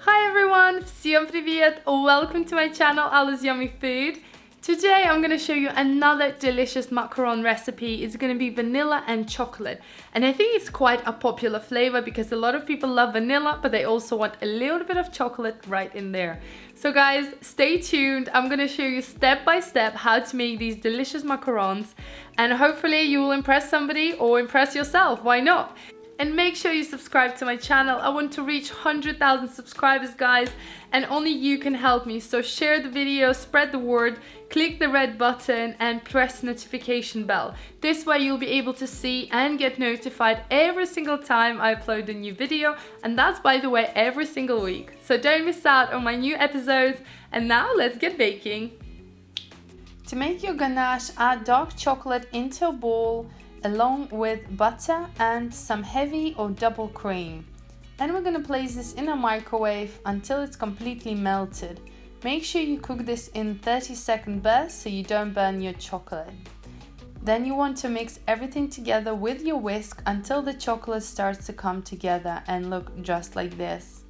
Hi everyone, всем привет! Welcome to my channel AllasYummyFood. Today I'm going to show you another delicious macaron recipe. It's going to be vanilla and chocolate. And I think it's quite a popular flavor because a lot of people love vanilla, but they also want a little bit of chocolate right in there. So guys, stay tuned. I'm going to show you step by step how to make these delicious macarons. And hopefully you will impress somebody or impress yourself. Why not? And make sure you subscribe to my channel. I want to reach 100,000 subscribers, guys, and only you can help me. So share the video, spread the word, click the red button and press notification bell. This way you'll be able to see and get notified every single time I upload a new video, and that's, by the way, every single week. So don't miss out on my new episodes. And now let's get baking. To make your ganache, add dark chocolate into a bowl along with butter and some heavy or double cream. And we're going to place this in a microwave until it's completely melted. Make sure you cook this in 30-second bursts so you don't burn your chocolate. Then you want to mix everything together with your whisk until the chocolate starts to come together and look just like this.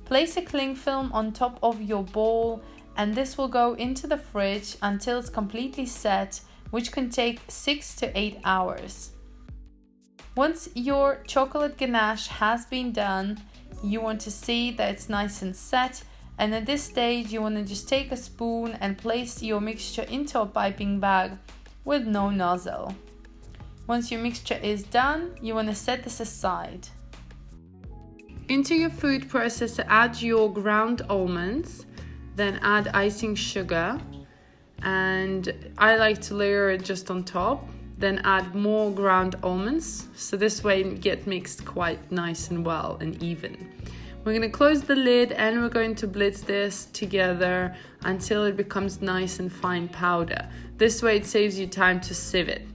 Place a cling film on top of your bowl, and this will go into the fridge until it's completely set, which can take 6 to 8 hours. Once your chocolate ganache has been done, you want to see that it's nice and set, and at this stage you want to just take a spoon and place your mixture into a piping bag with no nozzle. Once your mixture is done, you want to set this aside. Into your food processor, add your ground almonds, then add icing sugar, and I like to layer it just on top, then add more ground almonds, so this way it gets mixed quite nice and well and even. We're going to close the lid and we're going to blitz this together until it becomes nice and fine powder. This way it saves you time to sieve it.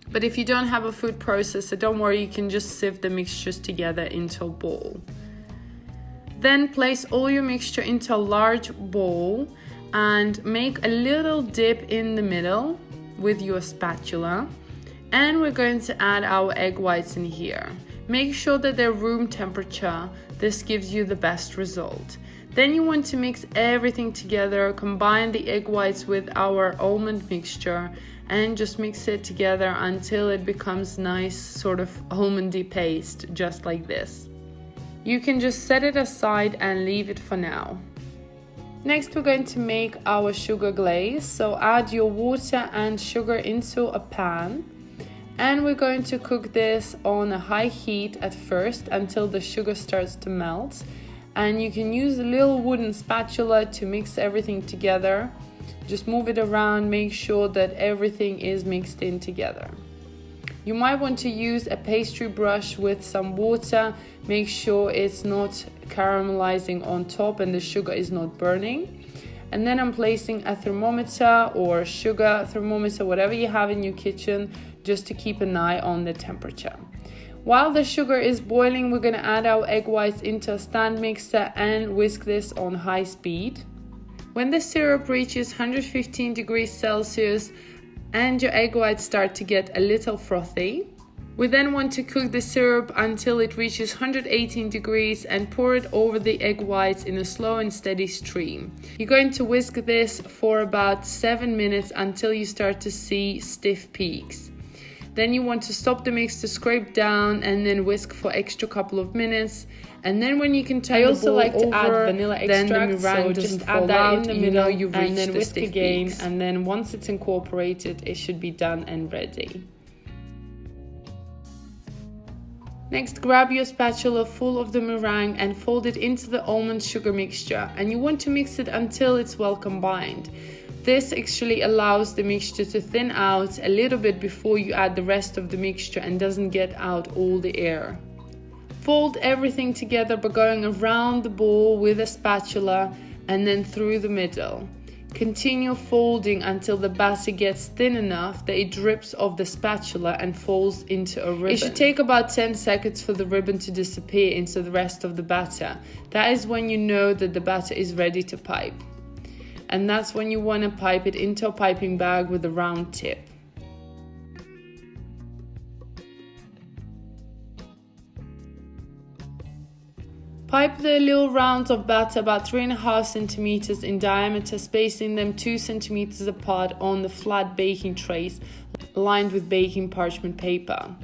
But if you don't have a food processor, don't worry, you can just sieve the mixtures together into a bowl. Then place all your mixture into a large bowl and make a little dip in the middle with your spatula, and we're going to add our egg whites in here. Make sure that they're room temperature. This gives you the best result. Then you want to mix everything together, combine the egg whites with our almond mixture and just mix it together until it becomes nice sort of almondy paste, just like this. You can just set it aside and leave it for now. Next, we're going to make our sugar glaze. So add your water and sugar into a pan, and we're going to cook this on a high heat at first until the sugar starts to melt. And you can use a little wooden spatula to mix everything together. Just move it around, make sure that everything is mixed in together. You might want to use a pastry brush with some water. Make sure it's not caramelizing on top and the sugar is not burning. And then I'm placing a thermometer or sugar thermometer, whatever you have in your kitchen, just to keep an eye on the temperature. While the sugar is boiling, we're going to add our egg whites into a stand mixer and whisk this on high speed. When the syrup reaches 115 degrees Celsius and your egg whites start to get a little frothy, we then want to cook the syrup until it reaches 118 degrees and pour it over the egg whites in a slow and steady stream. You're going to whisk this for about 7 minutes until you start to see stiff peaks. Then you want to stop the mix to scrape down and then whisk for extra couple of minutes. And then when you can turn the bowl over, to add vanilla extract, then the meringue doesn't fall out, in the middle, you reach and then the whisk again peaks. And then once it's incorporated, it should be done and ready. Next, grab your spatula full of the meringue and fold it into the almond sugar mixture, and you want to mix it until it's well combined. This actually allows the mixture to thin out a little bit before you add the rest of the mixture and doesn't get out all the air. Fold everything together by going around the bowl with a spatula and then through the middle. Continue folding until the batter gets thin enough that it drips off the spatula and falls into a ribbon. It should take about 10 seconds for the ribbon to disappear into the rest of the batter. That is when you know that the batter is ready to pipe. And that's when you want to pipe it into a piping bag with a round tip. Pipe the little rounds of batter about 3.5 centimeters in diameter, spacing them 2 centimeters apart on the flat baking trays lined with baking parchment paper.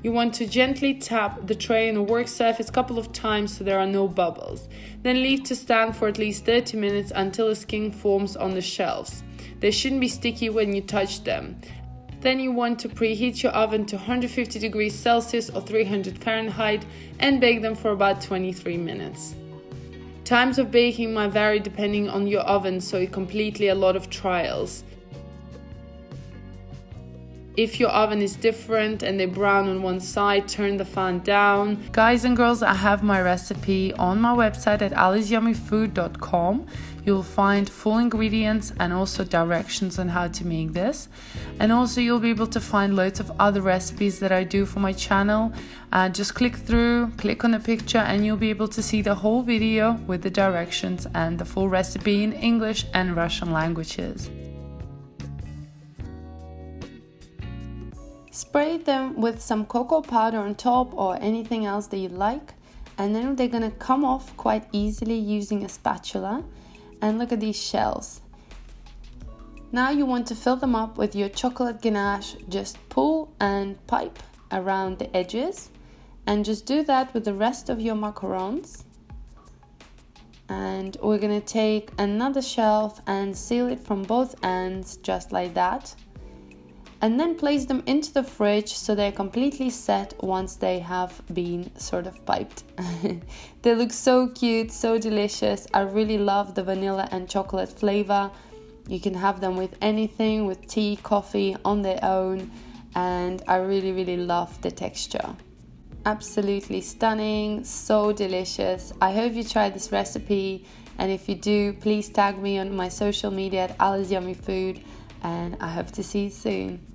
You want to gently tap the tray on a work surface a couple of times so there are no bubbles. Then leave to stand for at least 30 minutes until a skin forms on the shelves. They shouldn't be sticky when you touch them. Then you want to preheat your oven to 150 degrees Celsius or 300 Fahrenheit and bake them for about 23 minutes. Times of baking might vary depending on your oven, so completely a lot of trials. If your oven is different and they brown on one side, turn the fan down. Guys and girls, I have my recipe on my website at AllasYummyFood.com. You'll find full ingredients and also directions on how to make this. And also you'll be able to find loads of other recipes that I do for my channel. Just click on the picture and you'll be able to see the whole video with the directions and the full recipe in English and Russian languages. Spray them with some cocoa powder on top or anything else that you like, and then they're gonna come off quite easily using a spatula. And look at these shells. Now you want to fill them up with your chocolate ganache. Just pull and pipe around the edges, and just do that with the rest of your macarons. And we're gonna take another shelf and seal it from both ends just like that. And then place them into the fridge so they're completely set once they have been sort of piped. They look so cute, so delicious. I really love the vanilla and chocolate flavor. You can have them with anything, with tea, coffee, on their own, and I really love the texture. Absolutely stunning, so delicious. I hope you try this recipe, and if you do, please tag me on my social media at AllasYummyFood, and I hope to see you soon.